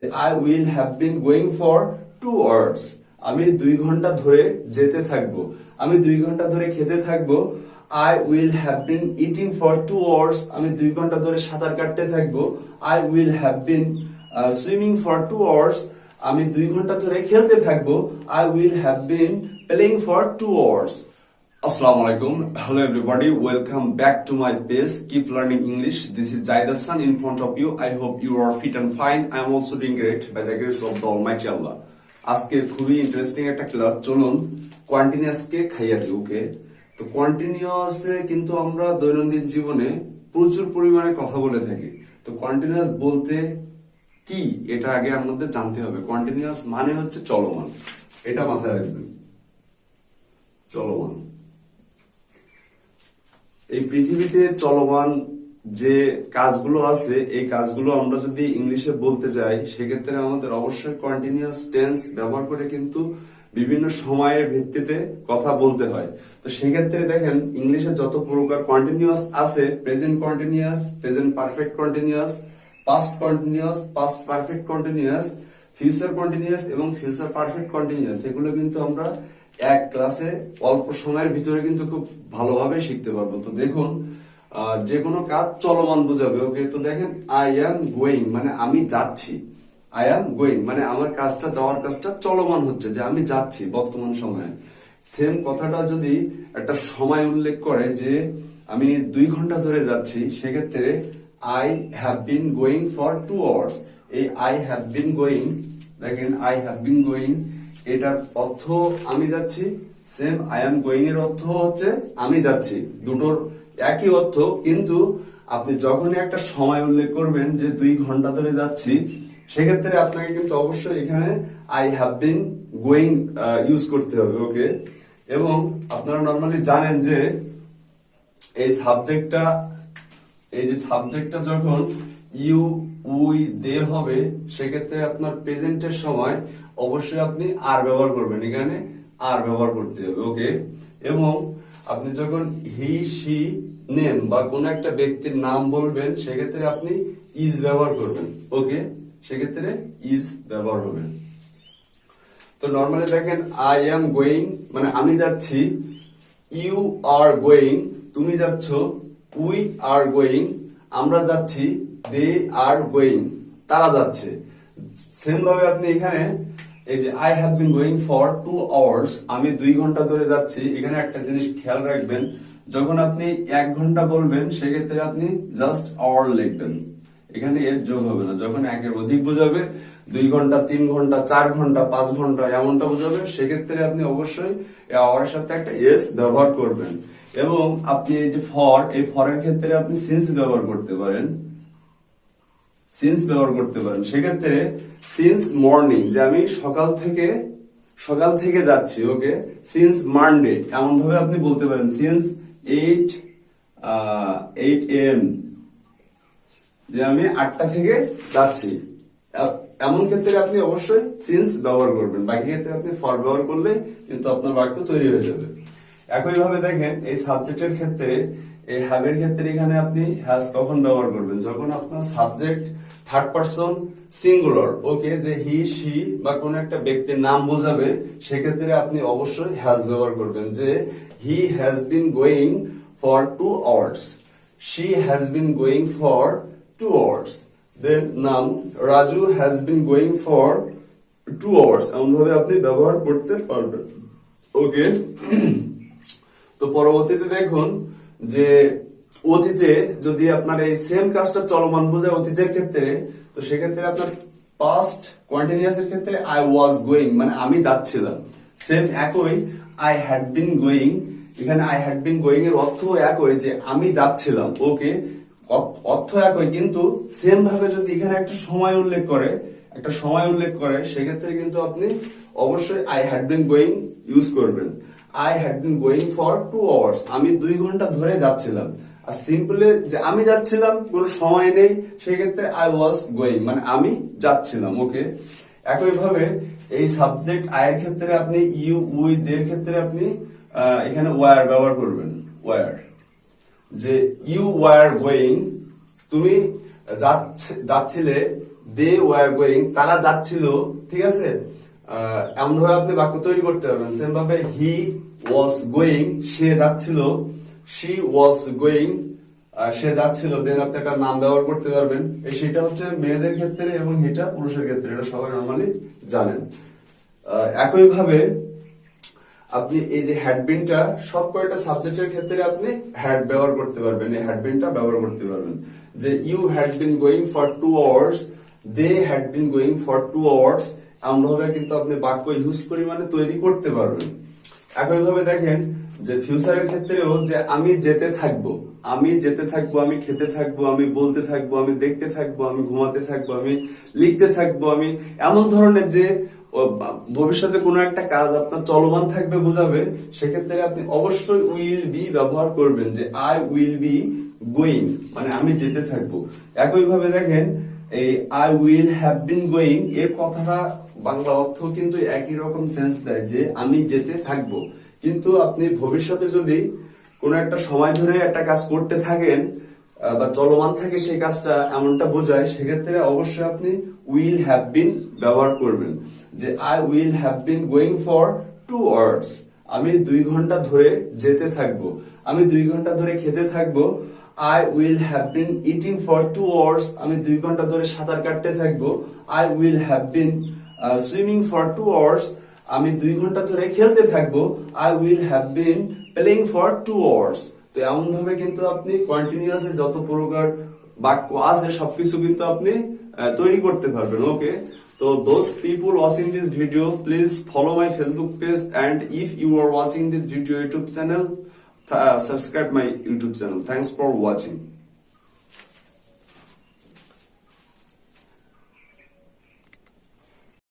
I will have been going for 2 hours. আমি 2 ঘন্টা ধরে যেতে থাকবো, আমি 2 ঘন্টা ধরে খেতে থাকবো। I will have been eating for 2 hours. আমি 2 ঘন্টা ধরে সাঁতার কাটতে থাকবো। I will have been swimming for 2 hours. আমি 2 ঘন্টা ধরে খেলতে থাকবো। I will have been playing for 2 hours. Assalamu alaikum. Hello everybody. Welcome back to my page. Keep learning English. This is Zaid Hassan in front of you. I hope you are fit and fine. I am also doing great by the grace of the Almighty Allah. আজকে খুবই interesting একটা class, চলুন continuous কে খাইয়া দিই। ওকে, তো continuous কিন্তু আমরা দৈনন্দিন জীবনে প্রচুর পরিমাণে কথা বলে থাকি। তো কন্টিনিউয়াস বলতে কি এটা আগে আমাদের জানতে হবে। কন্টিনিউয়াস মানে হচ্ছে চলমান, এটা মাথায় রাখবেন, চলমান। এই পৃথিবীতে চলমান যে কাজগুলো আছে, এই কাজগুলো আমরা যদি ইংলিশে বলতে যাই, সেক্ষেত্রে আমাদের অবশ্যই কন্টিনিউয়াস টেন্স ব্যবহার করে কিন্তু বিভিন্ন সময়ের ভিত্তিতে কথা বলতে হয়। তো সেক্ষেত্রে দেখেন ইংলিশে যত প্রকার কন্টিনিউয়াস আছে, present continuous, present perfect continuous, past continuous, past perfect continuous, future continuous এবং ফিউচার পারফেক্ট কন্টিনিউয়াস, এগুলো কিন্তু আমরা এক ক্লাসে অল্প সময়ের ভিতরে কিন্তু খুব ভালোভাবে শিখতে পারবো। তো দেখুন, যে কোনো কাজ চলমান বোঝাবে। ওকে, তো দেখেন আই অ্যাম গোয়িং মানে আমি যাচ্ছি, আই অ্যাম গোয়িং মানে আমার কাজটা, যাওয়ার কাজটা চলমান হচ্ছে, যে আমি যাচ্ছি বর্তমান সময়ে। সেম কথাটা যদি একটা সময় উল্লেখ করে যে আমি 2 ঘন্টা ধরে যাচ্ছি, সেক্ষেত্রে I have been going for 2 hours. এই আই হ্যাভ বিন গোয়িং, দেখেন আই হ্যাভ বিন গোয়িং, এটার অর্থ আমি যাচ্ছি। সেম আই এম গোয়িং এর অর্থ হচ্ছে আমি যাচ্ছি, দুটোর একই অর্থ। কিন্তু আপনি যখনই একটা সময় উল্লেখ করবেন যে 2 ঘন্টা ধরে যাচ্ছি, সেক্ষেত্রে আপনাকে কিন্তু অবশ্যই এখানে I have been going use করতে হবে। ওকে, এবং আপনারা নর্মালি জানেন যে এই সাবজেক্টটা যখন ইউ উই দে হবে, সেক্ষেত্রে আপনার প্রেজেন্টের সময় অবশ্যই আপনি আর ব্যবহার করবেন, এখানে আর ব্যবহার করতে হবে। ওকে, এবং আপনি যখন হি সি নেম বা কোন একটা ব্যক্তির নাম বলবেন, সেক্ষেত্রে আপনি ইজ ব্যবহার করবেন। ওকে, সেক্ষেত্রে ইজ ব্যবহার হবে। তো নর্মালি দেখেন আই এম গোয়িং মানে আমি যাচ্ছি, ইউ আর গোয়িং তুমি যাচ্ছ, উই আর গোয়িং আমরা যাচ্ছি, দে আর গোয়িং তারা যাচ্ছে। সেম ভাবে আপনি এখানে এই যে I have been going for 2 hours আমি 2 ঘন্টা ধরে যাচ্ছি, এখানে একটা জিনিস খেয়াল রাখবেন, যখন আপনি 1 ঘন্টা বলবেন, সেক্ষেত্রে আপনি জাস্ট আওয়ার লিখবেন, এখানে এর যোগ হবে না। যখন একের অধিক বোঝাবে, 2 ঘন্টা, 3 ঘন্টা, 4 ঘন্টা, 5 ঘন্টা এমনটা বোঝাবে, সেক্ষেত্রে আপনি অবশ্যই আওয়ারের সাথে একটা এস ব্যবহার করবেন। এবং আপনি এই যে ফর, এই ফরের ক্ষেত্রে আপনি সিন্স ব্যবহার করতে পারেন, সিন্স ব্যবহার করতে পারেন। সেক্ষেত্রে সিন্স মর্নিং যে আমি সকাল থেকে যাচ্ছি। ওকে, সিন্স মানডে এমন ভাবে আপনি বলতে পারেন, সিন্স 8 AM যে আমি 8টা থেকে যাচ্ছি। এমন ক্ষেত্রে আপনি অবশ্যই সিন্স ব্যবহার করবেন, বাকি ক্ষেত্রে আপনি ফর ব্যবহার করলে কিন্তু আপনার বাক্য তৈরি হয়ে যাবে। একইভাবে দেখেন এই সাবজেক্টের ক্ষেত্রে, এই হ্যাভ এর ক্ষেত্রে এখানে আপনি হ্যাজ কখন ব্যবহার করবেন, যখন আপনার সাবজেক্ট থার্ড পারসন সিঙ্গুলার। ওকে, যে হি সি বা কোন একটা ব্যক্তির নাম বোঝাবে, সেক্ষেত্রে আপনি অবশ্যই হ্যাজ ব্যবহার করবেন, যে he has been going for 2 hours, she has been going for 2 hours. Then নাম Raju has been going for 2 hours, এমন ভাবে আপনি ব্যবহার করতে পারবেন। ওকে, তো পরবর্তীতে দেখুন যে অতীতে যদি আপনার এই সেম কাজটা চলমান বোঝায় অতীতের ক্ষেত্রে, তো সেক্ষেত্রে আপনার পাস্ট কন্টিনিউয়াস এর ক্ষেত্রে আই ওয়াজ গোয়িং মানে আমি যাচ্ছিলাম। সেম একই আই হ্যাড বিন গোয়িং, এখানে আই হ্যাড বিন গোয়িং এর অর্থ একই যে আমি যাচ্ছিলাম। ওকে, অর্থ একই, কিন্তু সেম ভাবে যদি এখানে একটা সময় উল্লেখ করে, সেক্ষেত্রে কিন্তু আপনি অবশ্যই I had been going use করবেন। I had been going for 2 hours আমি 2 ঘন্টা ধরে যাচ্ছিলাম। আর সিম্পলি যে আমি যাচ্ছিলাম কোনো সময় নেই, সেক্ষেত্রে আই ওয়াজ গোয়িং মানে আমি যাচ্ছিলাম। ওকে, একইভাবে এই সাবজেক্ট আই এর ক্ষেত্রে আপনি ইউ উই দের ক্ষেত্রে আপনি এখানে ওয়ার ব্যবহার করবেন। ওয়ার, যে ইউ ওয়ার গোয়িং তুমি যাচ্ছিলে, দে ওয়ার গোয়িং, তারা যাচ্ছিল, ঠিক আছে? এমন ভাবে আপনি বাক্য তৈরি করতে পারবেন। সেম ভাবে হি ওয়াজ গোয়িং, সে যাচ্ছিল, শি ওয়াজ গোয়িং, সে যাচ্ছিল, দেন আপনি একটা নাম ব্যবহার করতে পারবেন। সেটা হচ্ছে মেয়েদের ক্ষেত্রে এবং এটা পুরুষের ক্ষেত্রে, এটা সবাই নর্মালি জানেন। একই ভাবে আপনি এই যে হ্যাডবিনটা সব কয়টা সাবজেক্টের ক্ষেত্রে আপনি হ্যাড ব্যবহার করতে পারবেন, এই হ্যাডবিনটা ব্যবহার করতে পারবেন। যে you had been going for 2 hours, they had been going for 2 hours, এমনভাবে কিন্তু আপনি বাক্য হিউজ পরিমাণে তৈরি করতে পারবেন। একইভাবে দেখেন যে ফিউচারের ক্ষেত্রেও যে আমি যেতে থাকবো, আমি যেতে থাকবো, আমি খেতে থাকবো, আমি বলতে থাকবো, আমি দেখতে থাকবো, আমি ঘুমাতে থাকবো, আমি লিখতে থাকবো, আমি এমন ধরনের যে ভবিষ্যতে কোনো একটা কাজ আপনার চলমান থাকবে বোঝাবে, সেক্ষেত্রে আপনি অবশ্যই উইল বি ব্যবহার করবেন। যে আই উইল বি গোয়িং, মানে আমি যেতে থাকবো। একইভাবে দেখেন এই I will have been going এর কথাটা বাংলা অর্থ কিন্তু একই রকম সেন্স দেয়, যে আমি যেতে থাকবো। কিন্তু আপনি ভবিষ্যতে যদি কোন একটা সময় ধরে একটা কাজ করতে থাকেন বা চলমান থাকে সেই কাজটা, এমনটা বোঝায়, সেক্ষেত্রে অবশ্যই আপনি উইল হ্যাভ বিন ব্যবহার করবেন। যে I will have been going for 2 hours, আমি 2 ঘন্টা ধরে যেতে থাকবো, আমি 2 ঘন্টা ধরে খেতে থাকবো। I will have been eating for 2 hours, আমি 2 ঘন্টা ধরে সাঁতার কাটতে থাকবো। I will have been swimming for 2 hours, আমি 2 ঘন্টা ধরে খেলতে থাকবো। I will have been playing for 2 hours. তো এমন ভাবে কিন্তু আপনি কন্টিনিউয়াসলি যত প্রকার বাক্য আছে সবকিছু কিন্তু আপনি তৈরি করতে পারবেন। ওকে, তো those people watching this video, please follow my Facebook page, and if you are watching this video YouTube channel, subscribe my YouTube channel. Thanks for watching.